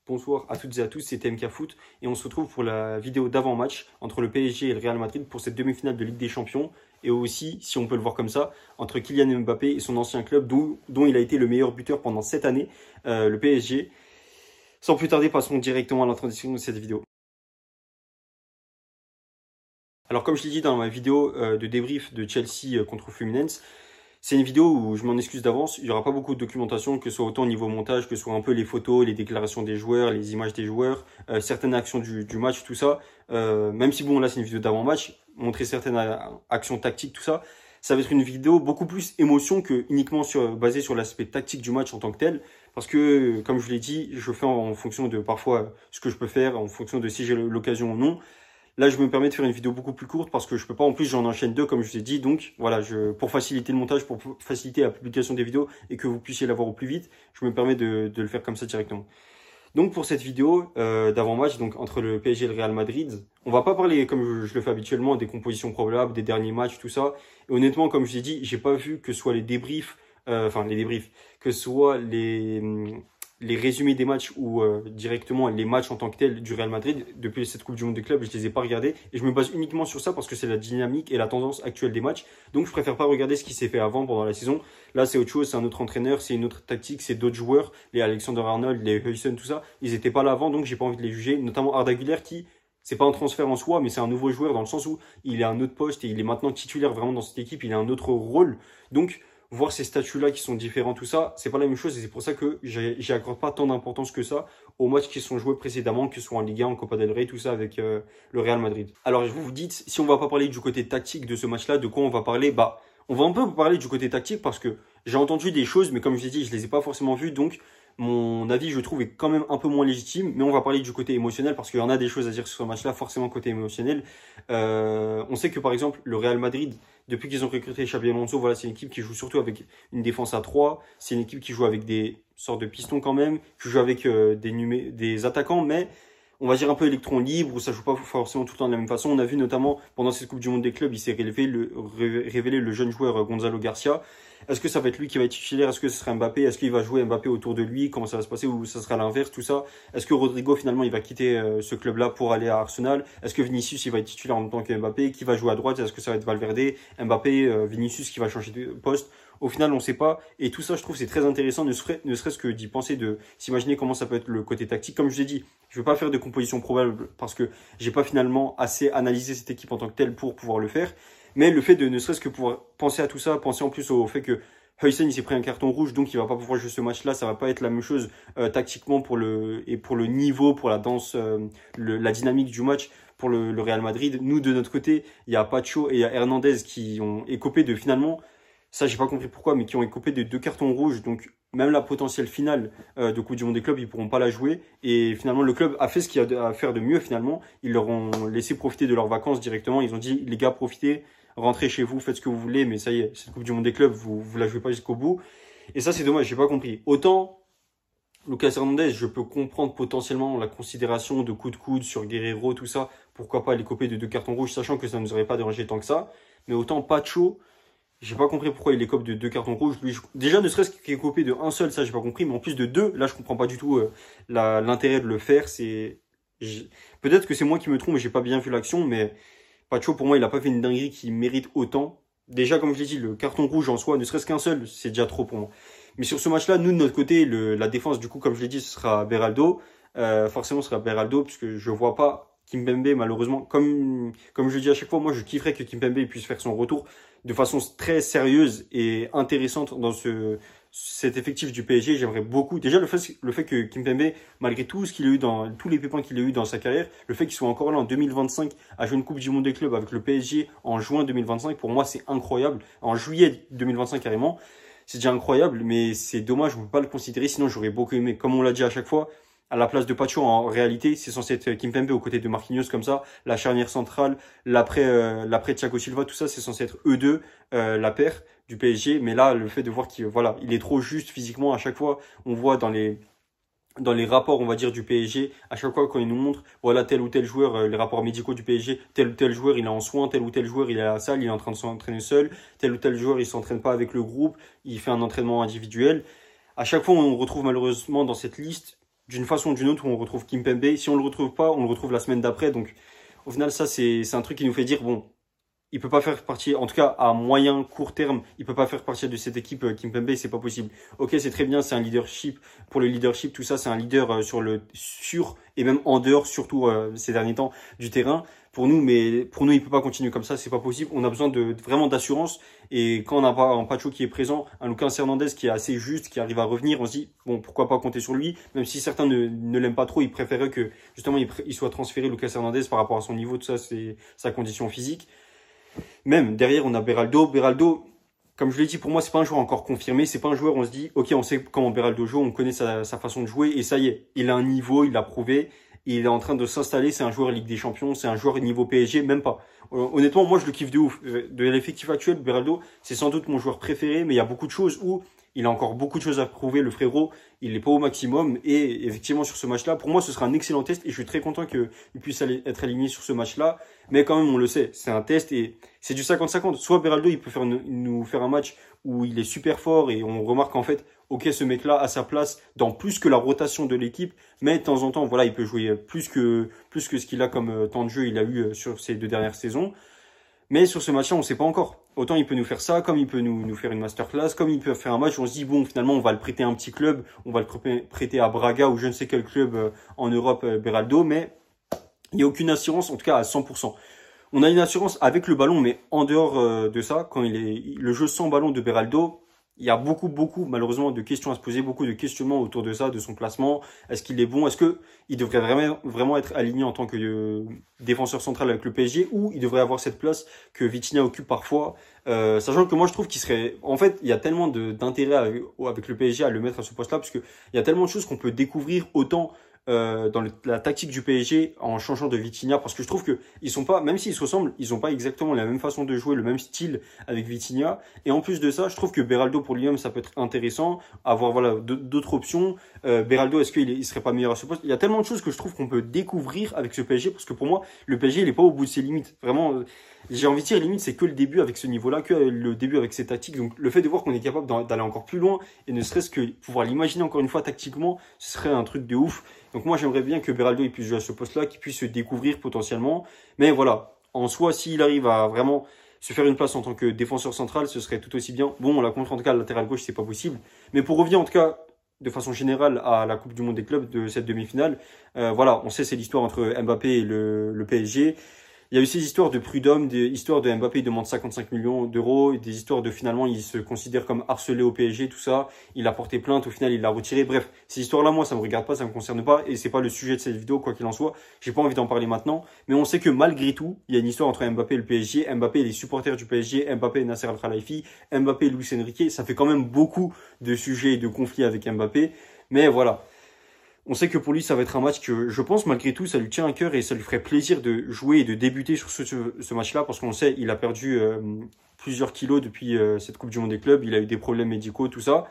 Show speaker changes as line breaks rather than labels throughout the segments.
Bonsoir à toutes et à tous, c'est TMK Foot et on se retrouve pour la vidéo d'avant-match entre le PSG et le Real Madrid pour cette demi-finale de Ligue des Champions et aussi, si on peut le voir comme ça, entre Kylian Mbappé et son ancien club dont il a été le meilleur buteur pendant cette année, le PSG. Sans plus tarder, passons directement à l'introduction de cette vidéo. Alors comme je l'ai dit dans ma vidéo de débrief de Chelsea contre Fluminense, c'est une vidéo où je m'en excuse d'avance, il n'y aura pas beaucoup de documentation, que ce soit autant au niveau montage, que ce soit un peu les photos, les déclarations des joueurs, les images des joueurs, certaines actions du match, tout ça. Même si bon là c'est une vidéo d'avant-match, montrer certaines actions tactiques, tout ça, ça va être une vidéo beaucoup plus émotion que uniquement basée sur l'aspect tactique du match en tant que tel. Parce que, comme je vous l'ai dit, je fais en fonction de parfois ce que je peux faire, en fonction de si j'ai l'occasion ou non. Là, je me permets de faire une vidéo beaucoup plus courte parce que je peux pas. En plus, j'en enchaîne deux, comme je vous ai dit. Donc, voilà, pour faciliter le montage, pour faciliter la publication des vidéos et que vous puissiez la voir au plus vite, je me permets de le faire comme ça directement. Donc, pour cette vidéo d'avant-match, donc entre le PSG et le Real Madrid, on va pas parler, comme je le fais habituellement, des compositions probables, des derniers matchs, tout ça. Et honnêtement, comme je vous ai dit, j'ai pas vu que ce soit les débriefs, que ce soit les résumés des matchs ou directement les matchs en tant que tels du Real Madrid depuis cette Coupe du Monde des clubs, je les ai pas regardés et je me base uniquement sur ça parce que c'est la dynamique et la tendance actuelle des matchs. Donc je préfère pas regarder ce qui s'est fait avant pendant la saison. Là c'est autre chose, c'est un autre entraîneur, c'est une autre tactique, c'est d'autres joueurs, les Alexander-Arnold, les Huijsen, tout ça, ils étaient pas là avant donc j'ai pas envie de les juger, notamment Arda Güler qui c'est pas un transfert en soi, mais c'est un nouveau joueur dans le sens où il est à un autre poste et il est maintenant titulaire vraiment dans cette équipe, il a un autre rôle. Donc voir ces statuts-là qui sont différents, tout ça, c'est pas la même chose et c'est pour ça que j'y accorde pas tant d'importance que ça aux matchs qui sont joués précédemment, que ce soit en Ligue 1, en Copa del Rey, tout ça avec le Real Madrid. Alors je vous dites, si on va pas parler du côté tactique de ce match-là, de quoi on va parler? Bah, on va un peu parler du côté tactique parce que j'ai entendu des choses, mais comme je l'ai dit, je les ai pas forcément vues, donc mon avis, je trouve, est quand même un peu moins légitime, mais on va parler du côté émotionnel parce qu'il y en a des choses à dire sur ce match-là, forcément côté émotionnel. On sait que par exemple, le Real Madrid, depuis qu'ils ont recruté Xabi Alonso, voilà, c'est une équipe qui joue surtout avec une défense à 3, c'est une équipe qui joue avec des sortes de pistons quand même, qui joue avec des attaquants, mais on va dire un peu électron libre, où ça joue pas forcément tout le temps de la même façon. On a vu notamment pendant cette Coupe du Monde des clubs, il s'est révélé le jeune joueur Gonzalo Garcia. Est-ce que ça va être lui qui va être titulaire? Est-ce que ce sera Mbappé? Est-ce qu'il va jouer Mbappé autour de lui? Comment ça va se passer? Ou ça sera l'inverse, tout ça? Est-ce que Rodrigo, finalement, il va quitter ce club-là pour aller à Arsenal? Est-ce que Vinicius, il va être titulaire en même temps que Mbappé? Qui va jouer à droite? Est-ce que ça va être Valverde? Mbappé, Vinicius qui va changer de poste? Au final, on ne sait pas. Et tout ça, je trouve, c'est très intéressant, ne serait-ce que d'y penser, de s'imaginer comment ça peut être le côté tactique. Comme je l'ai dit, je ne veux pas faire de composition probable parce que j'ai pas finalement assez analysé cette équipe en tant que telle pour pouvoir le faire. Mais le fait de ne serait-ce que pouvoir penser à tout ça, penser en plus au fait que Huijsen, il s'est pris un carton rouge, donc il va pas pouvoir jouer ce match-là. Ça va pas être la même chose tactiquement pour le niveau, pour la danse, la dynamique du match pour le Real Madrid. Nous, de notre côté, il y a Pacho et il y a Hernandez qui ont écopé de finalement, ça j'ai pas compris pourquoi, mais qui ont écopé de 2 cartons rouges. Donc même la potentielle finale de Coupe du Monde des clubs, ils pourront pas la jouer. Et finalement, le club a fait ce qu'il y a à faire de mieux finalement. Ils leur ont laissé profiter de leurs vacances directement. Ils ont dit, les gars, profitez. Rentrez chez vous, faites ce que vous voulez, mais ça y est, cette Coupe du Monde des clubs, vous la jouez pas jusqu'au bout. Et ça, c'est dommage, j'ai pas compris. Autant, Lucas Hernandez, je peux comprendre potentiellement la considération de coup de coude sur Guerreiro, tout ça. Pourquoi pas les coper de 2 cartons rouges, sachant que ça ne nous aurait pas dérangé tant que ça. Mais autant Pacho, j'ai pas compris pourquoi il les cope de 2 cartons rouges. Lui, déjà, ne serait-ce qu'il est copé de un seul, ça, j'ai pas compris. Mais en plus de 2, là, je comprends pas du tout l'intérêt de le faire. Peut-être que c'est moi qui me trompe, j'ai pas bien vu l'action, mais Pacho, pour moi, il n'a pas fait une dinguerie qui mérite autant. Déjà, comme je l'ai dit, le carton rouge en soi, ne serait-ce qu'un seul, c'est déjà trop pour moi. Mais sur ce match-là, nous, de notre côté, la défense, du coup, comme je l'ai dit, ce sera Beraldo. Forcément, ce sera Beraldo, puisque je vois pas Kimpembe, malheureusement. Comme je le dis à chaque fois, moi, je kifferais que Kimpembe puisse faire son retour de façon très sérieuse et intéressante dans cet effectif du PSG. J'aimerais beaucoup. Déjà, le fait que Kimpembe, malgré tout ce qu'il a eu tous les pépins qu'il a eu dans sa carrière, le fait qu'il soit encore là en 2025 à jouer une Coupe du Monde des clubs avec le PSG en juin 2025, pour moi, c'est incroyable. En juillet 2025, carrément. C'est déjà incroyable, mais c'est dommage, je ne peux pas le considérer. Sinon, j'aurais beaucoup aimé, comme on l'a dit à chaque fois, à la place de Pacho, en réalité, c'est censé être Kimpembe aux côtés de Marquinhos comme ça, la charnière centrale, l'après Thiago Silva, tout ça, c'est censé être eux deux, la paire du PSG. Mais là, le fait de voir il est trop juste physiquement à chaque fois. On voit dans les rapports, on va dire, du PSG, à chaque fois quand ils nous montrent, voilà, tel ou tel joueur, les rapports médicaux du PSG, tel ou tel joueur, il est en soins, tel ou tel joueur, il est à la salle, il est en train de s'entraîner seul, tel ou tel joueur, il s'entraîne pas avec le groupe, il fait un entraînement individuel. À chaque fois, on retrouve malheureusement dans cette liste d'une façon ou d'une autre où on retrouve Kimpembe. Si on le retrouve pas, on le retrouve la semaine d'après. Donc au final, ça c'est un truc qui nous fait dire bon, il peut pas faire partie, en tout cas à moyen, court terme, il peut pas faire partie de cette équipe Kimpembe, c'est pas possible. Ok, c'est très bien, c'est un leadership, pour le leadership, tout ça, c'est un leader sur et même en dehors, surtout ces derniers temps, du terrain. Pour nous, mais pour nous, il peut pas continuer comme ça, c'est pas possible. On a besoin vraiment d'assurance. Et quand on n'a pas un Pacho qui est présent, un Lucas Hernandez qui est assez juste, qui arrive à revenir, on se dit bon, pourquoi pas compter sur lui, même si certains ne l'aiment pas trop, ils préféraient que justement il soit transféré Lucas Hernandez par rapport à son niveau, tout ça, c'est sa condition physique. Même derrière, on a Beraldo. Beraldo, comme je l'ai dit, pour moi, c'est pas un joueur encore confirmé. C'est pas un joueur, on se dit, ok, on sait comment Beraldo joue, on connaît sa façon de jouer, et ça y est, il a un niveau, il l'a prouvé, il est en train de s'installer. C'est un joueur Ligue des Champions, c'est un joueur niveau PSG, même pas. Honnêtement, moi, je le kiffe de ouf. De l'effectif actuel, Beraldo, c'est sans doute mon joueur préféré, mais il y a beaucoup de choses où il a encore beaucoup de choses à prouver, le frérot. Il n'est pas au maximum. Et effectivement, sur ce match-là, pour moi, ce sera un excellent test. Et je suis très content qu'il puisse être aligné sur ce match-là. Mais quand même, on le sait, c'est un test et c'est du 50-50. Soit Beraldo, il peut nous faire un match où il est super fort et on remarque en fait, ok, ce mec-là a sa place dans plus que la rotation de l'équipe. Mais de temps en temps, voilà, il peut jouer plus que ce qu'il a comme temps de jeu il a eu sur ces 2 dernières saisons. Mais sur ce match-là, on ne sait pas encore. Autant il peut nous faire ça, comme il peut nous faire une masterclass, comme il peut faire un match où on se dit, bon, finalement, on va le prêter à un petit club, on va le prêter à Braga ou je ne sais quel club en Europe, Beraldo, mais il n'y a aucune assurance, en tout cas à 100%. On a une assurance avec le ballon, mais en dehors de ça, quand le jeu sans ballon de Beraldo, il y a beaucoup, malheureusement, de questions à se poser, beaucoup de questionnements autour de ça, de son placement. Est-ce qu'il est bon? Est-ce qu'il devrait vraiment être aligné en tant que défenseur central avec le PSG ou il devrait avoir cette place que Vitinha occupe parfois? Sachant que moi, je trouve qu'il serait... En fait, il y a tellement d'intérêt avec le PSG à le mettre à ce poste-là parce qu'il y a tellement de choses qu'on peut découvrir autant dans la tactique du PSG en changeant de Vitinha parce que je trouve que ils sont pas, même s'ils se ressemblent, ils ont pas exactement la même façon de jouer, le même style avec Vitinha. Et en plus de ça, je trouve que Beraldo pour lui-même ça peut être intéressant, avoir voilà d'autres options. Beraldo, est-ce qu'il serait pas meilleur à ce poste? Il y a tellement de choses que je trouve qu'on peut découvrir avec ce PSG parce que pour moi le PSG il est pas au bout de ses limites. Vraiment, j'ai envie de dire limite c'est que le début avec ce niveau-là, que le début avec ces tactiques. Donc le fait de voir qu'on est capable d'aller encore plus loin et ne serait-ce que pouvoir l'imaginer encore une fois tactiquement, ce serait un truc de ouf. Donc moi j'aimerais bien que Beraldo il puisse jouer à ce poste-là, qu'il puisse se découvrir potentiellement. Mais voilà, en soi s'il arrive à vraiment se faire une place en tant que défenseur central, ce serait tout aussi bien. Bon, la contre en tout cas, le latéral gauche c'est pas possible. Mais pour revenir en tout cas de façon générale à la Coupe du Monde des clubs de cette demi-finale, voilà, on sait c'est l'histoire entre Mbappé et le PSG. Il y a eu ces histoires de Prud'homme, des histoires de Mbappé, il demande 55 millions d'euros, des histoires de finalement il se considère comme harcelé au PSG, tout ça. Il a porté plainte, au final il l'a retiré. Bref, ces histoires-là, moi ça me regarde pas, ça me concerne pas et c'est pas le sujet de cette vidéo, quoi qu'il en soit. J'ai pas envie d'en parler maintenant, mais on sait que malgré tout, il y a une histoire entre Mbappé et le PSG, Mbappé et les supporters du PSG, Mbappé et Nasser Al-Khelaifi, Mbappé et Luis Enrique. Ça fait quand même beaucoup de sujets et de conflits avec Mbappé, mais voilà. On sait que pour lui, ça va être un match que, je pense, malgré tout, ça lui tient à cœur et ça lui ferait plaisir de jouer et de débuter sur ce match-là parce qu'on sait, il a perdu plusieurs kilos depuis cette Coupe du Monde des clubs. Il a eu des problèmes médicaux, tout ça.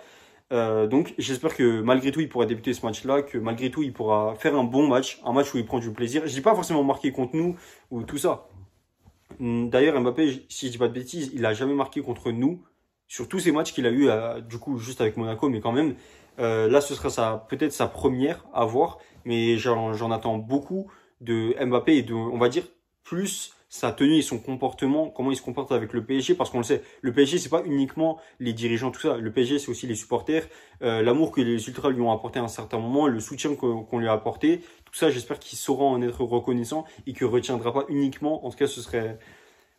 Donc, j'espère que malgré tout, il pourra débuter ce match-là, que malgré tout, il pourra faire un bon match, un match où il prend du plaisir. Je dis pas forcément marqué contre nous ou tout ça. D'ailleurs, Mbappé, si je dis pas de bêtises, il a jamais marqué contre nous sur tous ces matchs qu'il a eu, du coup, juste avec Monaco, mais quand même. Là, ce sera peut-être sa première à voir, mais j'en attends beaucoup de Mbappé et de, on va dire, plus sa tenue et son comportement, comment il se comporte avec le PSG, parce qu'on le sait, le PSG, c'est pas uniquement les dirigeants, tout ça. Le PSG, c'est aussi les supporters, l'amour que les ultras lui ont apporté à un certain moment, le soutien qu'on lui a apporté. Tout ça, j'espère qu'il saura en être reconnaissant et qu'il retiendra pas uniquement, en tout cas, ce serait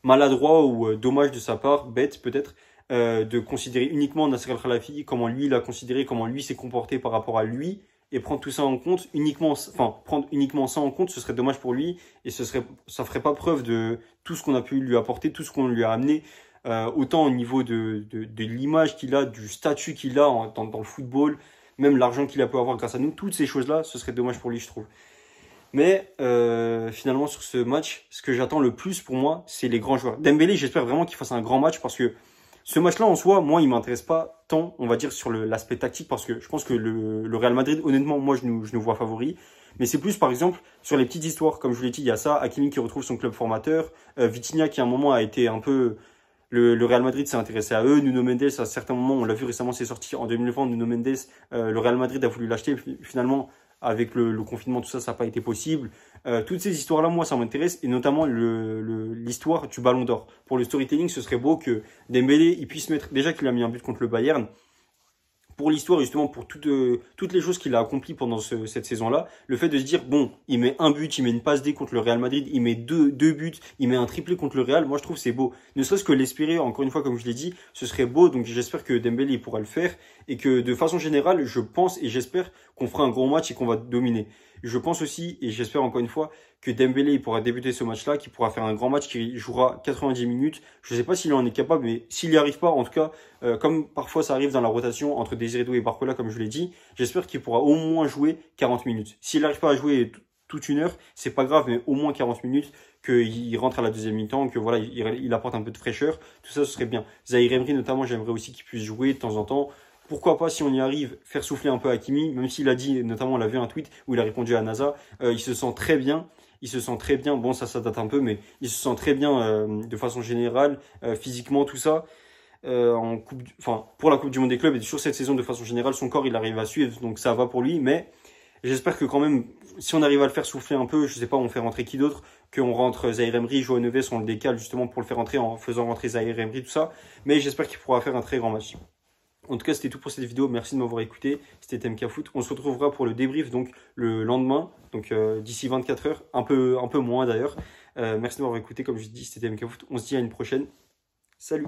maladroit ou dommage de sa part, bête peut-être, de considérer uniquement Nasser Al-Khelaifi, comment lui l'a considéré, comment lui s'est comporté par rapport à lui, et prendre tout ça en compte prendre uniquement ça en compte, ce serait dommage pour lui, et ça ferait pas preuve de tout ce qu'on a pu lui apporter, tout ce qu'on lui a amené, autant au niveau de l'image qu'il a, du statut qu'il a dans le football, même l'argent qu'il a pu avoir grâce à nous, toutes ces choses-là, ce serait dommage pour lui, je trouve. Mais finalement sur ce match, ce que j'attends le plus pour moi, c'est les grands joueurs. Dembélé, j'espère vraiment qu'il fasse un grand match parce que ce match-là, en soi, moi, il m'intéresse pas tant, on va dire, sur l'aspect tactique, parce que je pense que le Real Madrid, honnêtement, moi, je nous vois favori. Mais c'est plus, par exemple, sur les petites histoires. Comme je vous l'ai dit, il y a ça, Hakimi qui retrouve son club formateur, Vitinha qui, à un moment, a été un peu... Le Real Madrid s'est intéressé à eux. Nuno Mendes, à certains moments, on l'a vu récemment, c'est sorti en 2020, Nuno Mendes, le Real Madrid a voulu l'acheter. Finalement, avec le confinement, tout ça, ça n'a pas été possible. Toutes ces histoires-là, moi, ça m'intéresse, et notamment l'histoire du Ballon d'Or. Pour le storytelling, ce serait beau que Dembélé, il puisse mettre, déjà qu'il a mis un but contre le Bayern, pour l'histoire, justement, pour toutes les choses qu'il a accomplies pendant cette saison-là, le fait de se dire, bon, il met un but, il met une passe D contre le Real Madrid, il met deux buts, il met un triplé contre le Real, moi je trouve c'est beau. Ne serait-ce que l'espérer, encore une fois, comme je l'ai dit, ce serait beau, donc j'espère que Dembélé il pourra le faire, et que de façon générale, je pense et j'espère qu'on fera un gros match et qu'on va dominer. Je pense aussi, et j'espère encore une fois, que Dembélé il pourra débuter ce match-là, qu'il pourra faire un grand match, qu'il jouera 90 minutes. Je ne sais pas s'il en est capable, mais s'il n'y arrive pas, en tout cas, comme parfois ça arrive dans la rotation entre Désiré Doué et Barcola, comme je l'ai dit, j'espère qu'il pourra au moins jouer 40 minutes. S'il n'arrive pas à jouer toute une heure, c'est pas grave, mais au moins 40 minutes, qu'il rentre à la deuxième mi-temps, que voilà, il apporte un peu de fraîcheur, tout ça, ce serait bien. Zahir Emery, notamment, j'aimerais aussi qu'il puisse jouer de temps en temps. Pourquoi pas, si on y arrive, faire souffler un peu Hakimi, même s'il a dit, notamment, on l'a vu un tweet où il a répondu à NASA, il se sent très bien. Il se sent très bien, bon ça date un peu, mais il se sent très bien de façon générale, physiquement, tout ça. Pour la Coupe du Monde des clubs et sur cette saison de façon générale, son corps il arrive à suivre, donc ça va pour lui, mais j'espère que quand même, si on arrive à le faire souffler un peu, je sais pas, on fait rentrer qui d'autre, qu'on rentre Zahir Emery, Joao Neves, on le décale justement pour le faire rentrer en faisant rentrer Zahir Emery, tout ça, mais j'espère qu'il pourra faire un très grand match. En tout cas, c'était tout pour cette vidéo. Merci de m'avoir écouté. C'était TMK Foot. On se retrouvera pour le débrief donc le lendemain, donc d'ici 24 heures, un peu moins d'ailleurs. Merci de m'avoir écouté. Comme je dis, c'était TMK Foot. On se dit à une prochaine. Salut!